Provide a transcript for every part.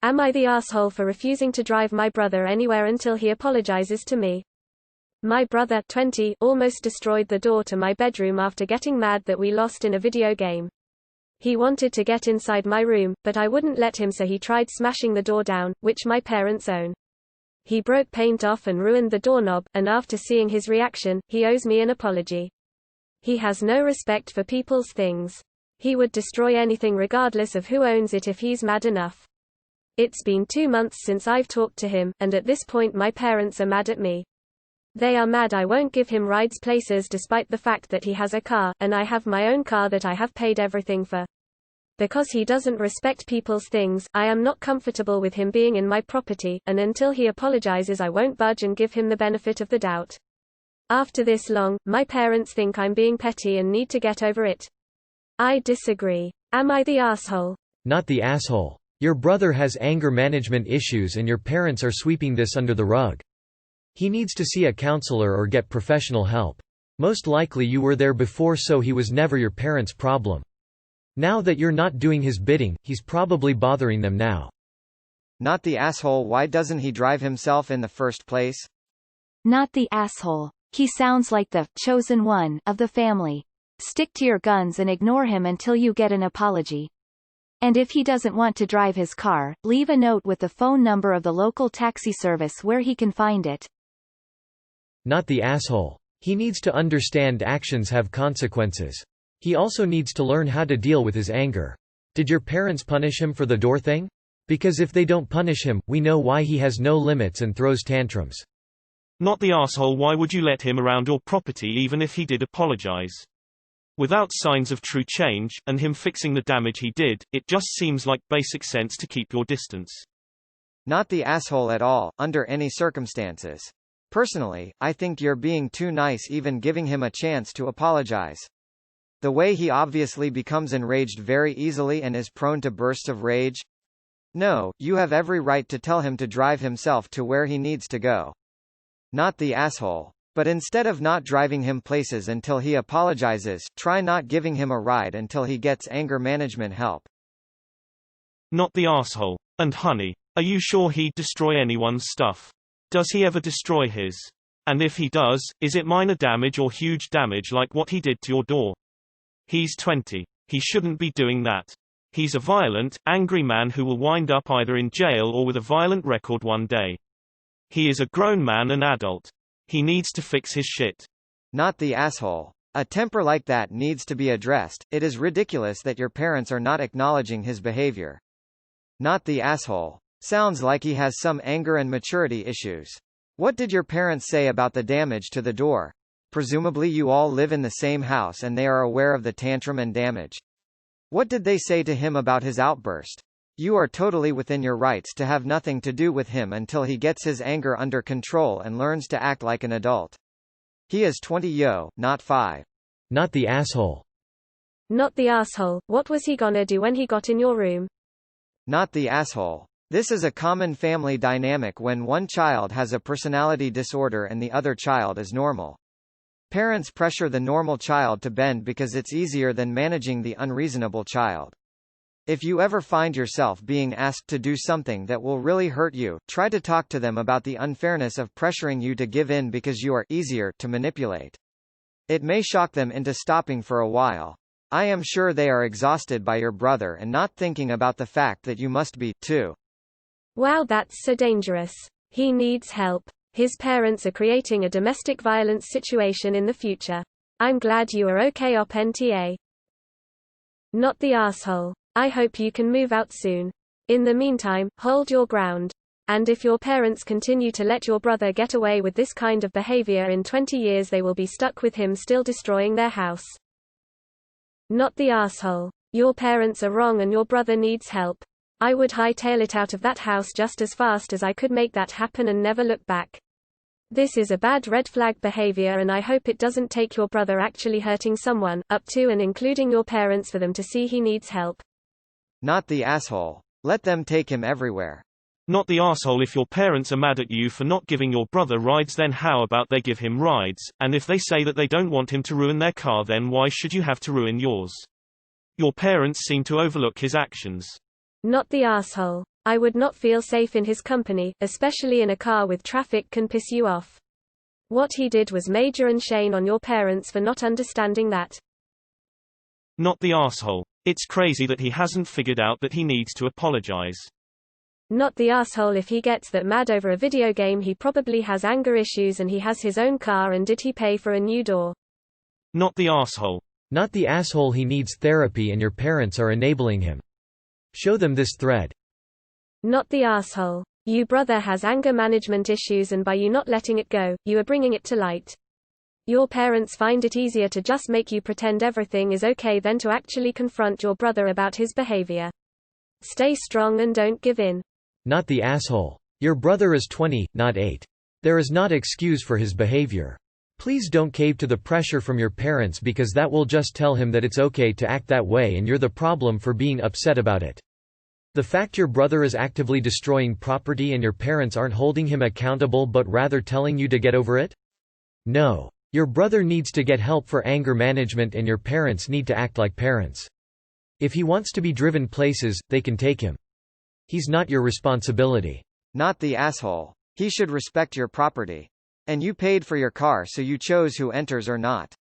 Am I the asshole for refusing to drive my brother anywhere until he apologizes to me? My brother, 20, almost destroyed the door to my bedroom after getting mad that we lost in a video game. He wanted to get inside my room, but I wouldn't let him, so he tried smashing the door down, which my parents own. He broke paint off and ruined the doorknob, and after seeing his reaction, he owes me an apology. He has no respect for people's things. He would destroy anything regardless of who owns it if he's mad enough. It's been 2 months since I've talked to him, and at this point my parents are mad at me. They are mad I won't give him rides places despite the fact that he has a car, and I have my own car that I have paid everything for. Because he doesn't respect people's things, I am not comfortable with him being in my property, and until he apologizes I won't budge and give him the benefit of the doubt. After this long, my parents think I'm being petty and need to get over it. I disagree. Am I the asshole? Not the asshole. Your brother has anger management issues and your parents are sweeping this under the rug. He needs to see a counselor or get professional help. Most likely you were there before, so he was never your parents' problem. Now that you're not doing his bidding, he's probably bothering them now. Not the asshole. Why doesn't he drive himself in the first place? Not the asshole. He sounds like the chosen one of the family. Stick to your guns and ignore him until you get an apology. And if he doesn't want to drive his car, leave a note with the phone number of the local taxi service where he can find it. Not the asshole. He needs to understand actions have consequences. He also needs to learn how to deal with his anger. Did your parents punish him for the door thing? Because if they don't punish him, we know why he has no limits and throws tantrums. Not the asshole. Why would you let him around your property even if he did apologize? Without signs of true change, and him fixing the damage he did, it just seems like basic sense to keep your distance. Not the asshole at all, under any circumstances. Personally, I think you're being too nice even giving him a chance to apologize. The way he obviously becomes enraged very easily and is prone to bursts of rage. No, you have every right to tell him to drive himself to where he needs to go. Not the asshole. But instead of not driving him places until he apologizes, try not giving him a ride until he gets anger management help. Not the asshole. And honey, are you sure he'd destroy anyone's stuff? Does he ever destroy his? And if he does, is it minor damage or huge damage like what he did to your door? He's 20. He shouldn't be doing that. He's a violent, angry man who will wind up either in jail or with a violent record one day. He is a grown man and adult. He needs to fix his shit. Not the asshole. A temper like that needs to be addressed. It is ridiculous that your parents are not acknowledging his behavior. Not the asshole. Sounds like he has some anger and maturity issues. What did your parents say about the damage to the door? Presumably you all live in the same house and they are aware of the tantrum and damage. What did they say to him about his outburst? You are totally within your rights to have nothing to do with him until he gets his anger under control and learns to act like an adult. He is 20, not 5. Not the asshole. Not the asshole. What was he gonna do when he got in your room? Not the asshole. This is a common family dynamic when one child has a personality disorder and the other child is normal. Parents pressure the normal child to bend because it's easier than managing the unreasonable child. If you ever find yourself being asked to do something that will really hurt you, try to talk to them about the unfairness of pressuring you to give in because you are easier to manipulate. It may shock them into stopping for a while. I am sure they are exhausted by your brother and not thinking about the fact that you must be, too. Wow, that's so dangerous. He needs help. His parents are creating a domestic violence situation in the future. I'm glad you are okay, Op NTA. Not the asshole. I hope you can move out soon. In the meantime, hold your ground. And if your parents continue to let your brother get away with this kind of behavior in 20 years, they will be stuck with him still destroying their house. Not the asshole. Your parents are wrong and your brother needs help. I would hightail it out of that house just as fast as I could make that happen and never look back. This is a bad red flag behavior and I hope it doesn't take your brother actually hurting someone, up to and including your parents, for them to see he needs help. Not the asshole. Let them take him everywhere. Not the asshole. If your parents are mad at you for not giving your brother rides, then how about they give him rides? And if they say that they don't want him to ruin their car, then why should you have to ruin yours? Your parents seem to overlook his actions. Not the asshole. I would not feel safe in his company, especially in a car with traffic can piss you off. What he did was major and shame on your parents for not understanding that. Not the asshole. It's crazy that he hasn't figured out that he needs to apologize. Not the asshole. If he gets that mad over a video game, he probably has anger issues and he has his own car, and did he pay for a new door? Not the asshole. Not the asshole. He needs therapy and your parents are enabling him. Show them this thread. Not the asshole. Your brother has anger management issues, and by you not letting it go, you are bringing it to light. Your parents find it easier to just make you pretend everything is okay than to actually confront your brother about his behavior. Stay strong and don't give in. Not the asshole. Your brother is 20, not 8. There is not excuse for his behavior. Please don't cave to the pressure from your parents, because that will just tell him that it's okay to act that way and you're the problem for being upset about it. The fact your brother is actively destroying property and your parents aren't holding him accountable but rather telling you to get over it? No. Your brother needs to get help for anger management and your parents need to act like parents. If he wants to be driven places, they can take him. He's not your responsibility. Not the asshole. He should respect your property. And you paid for your car, so you chose who enters or not.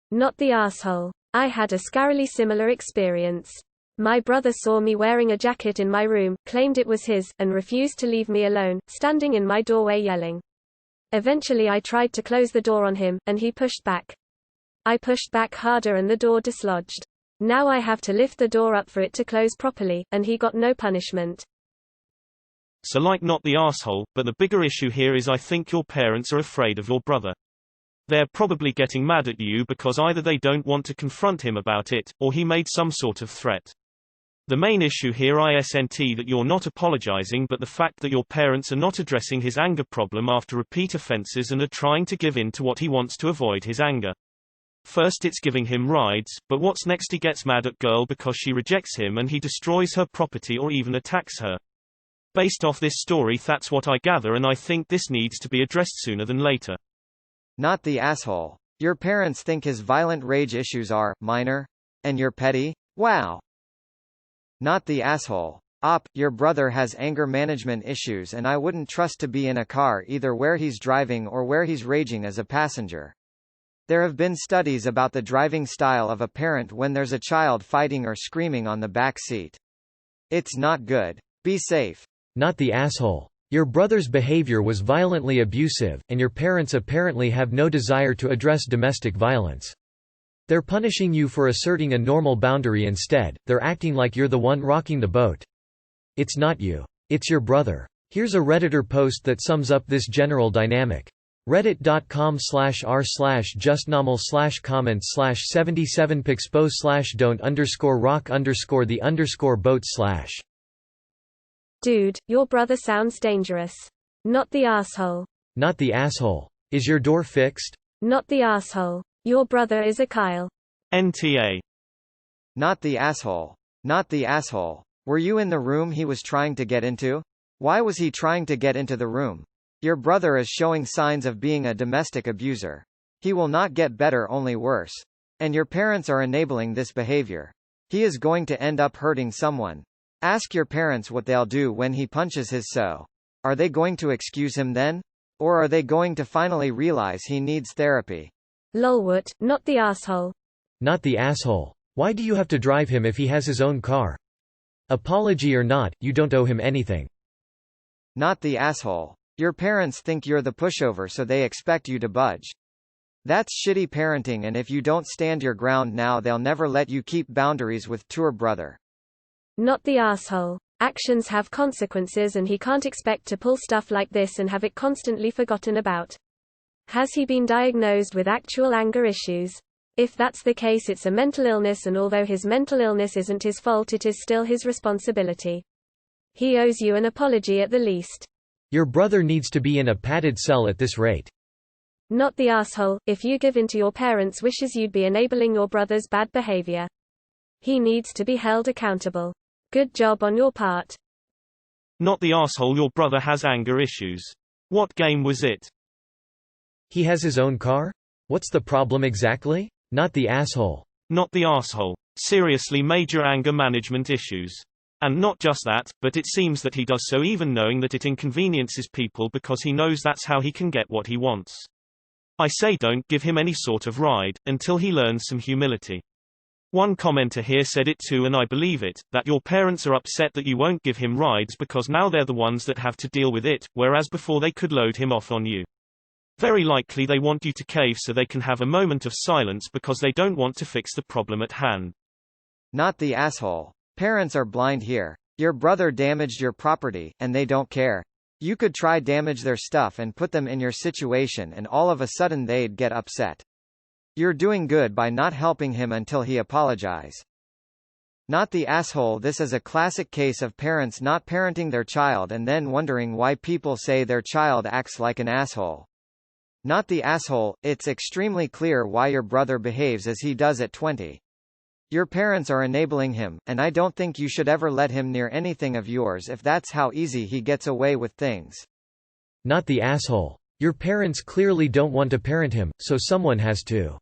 Not the asshole. I had a scarily similar experience. My brother saw me wearing a jacket in my room, claimed it was his, and refused to leave me alone, standing in my doorway yelling. Eventually I tried to close the door on him, and he pushed back. I pushed back harder and the door dislodged. Now I have to lift the door up for it to close properly, and he got no punishment. So like not the asshole, but the bigger issue here is I think your parents are afraid of your brother. They're probably getting mad at you because either they don't want to confront him about it, or he made some sort of threat. The main issue here isn't that you're not apologizing, but the fact that your parents are not addressing his anger problem after repeat offenses and are trying to give in to what he wants to avoid his anger. First it's giving him rides, but what's next? He gets mad at girl because she rejects him and he destroys her property or even attacks her. Based off this story, that's what I gather, and I think this needs to be addressed sooner than later. Not the asshole. Your parents think his violent rage issues are minor? And you're petty? Wow. Not the asshole. Your brother has anger management issues and I wouldn't trust to be in a car either where he's driving or where he's raging as a passenger. There have been studies about the driving style of a parent when there's a child fighting or screaming on the back seat. It's not good. Be safe. Not the asshole. Your brother's behavior was violently abusive, and your parents apparently have no desire to address domestic violence. They're punishing you for asserting a normal boundary instead, they're acting like you're the one rocking the boat. It's not you. It's your brother. Here's a Redditor post that sums up this general dynamic. reddit.com/r/justnormal/comments/77pixpo/don't_rock_the_boat/. Dude, your brother sounds dangerous. Not the asshole. Not the asshole. Is your door fixed? Not the asshole. Your brother is a Kyle. NTA. Not the asshole. Not the asshole. Were you in the room he was trying to get into? Why was he trying to get into the room? Your brother is showing signs of being a domestic abuser. He will not get better, only worse. And your parents are enabling this behavior. He is going to end up hurting someone. Ask your parents what they'll do when he punches his so. Are they going to excuse him then? Or are they going to finally realize he needs therapy? Lolwood, not the asshole. Not the asshole. Why do you have to drive him if he has his own car? Apology or not, you don't owe him anything. Not the asshole. Your parents think you're the pushover, so they expect you to budge. That's shitty parenting, and if you don't stand your ground now, they'll never let you keep boundaries with your brother. Not the asshole. Actions have consequences and he can't expect to pull stuff like this and have it constantly forgotten about. Has he been diagnosed with actual anger issues? If that's the case, it's a mental illness, and although his mental illness isn't his fault, it is still his responsibility. He owes you an apology at the least. Your brother needs to be in a padded cell at this rate. Not the asshole. If you give in to your parents' wishes, you'd be enabling your brother's bad behavior. He needs to be held accountable. Good job on your part. Not the asshole. Your brother has anger issues. What game was it? He has his own car? What's the problem exactly? Not the asshole. Not the asshole. Seriously, major anger management issues. And not just that, but it seems that he does so even knowing that it inconveniences people because he knows that's how he can get what he wants. I say don't give him any sort of ride, until he learns some humility. One commenter here said it too and I believe it, that your parents are upset that you won't give him rides because now they're the ones that have to deal with it, whereas before they could load him off on you. Very likely they want you to cave so they can have a moment of silence because they don't want to fix the problem at hand. Not the asshole. Parents are blind here. Your brother damaged your property, and they don't care. You could try damage their stuff and put them in your situation and all of a sudden they'd get upset. You're doing good by not helping him until he apologize. Not the asshole. This is a classic case of parents not parenting their child and then wondering why people say their child acts like an asshole. Not the asshole. It's extremely clear why your brother behaves as he does at 20. Your parents are enabling him, and I don't think you should ever let him near anything of yours if that's how easy he gets away with things. Not the asshole. Your parents clearly don't want to parent him, so someone has to.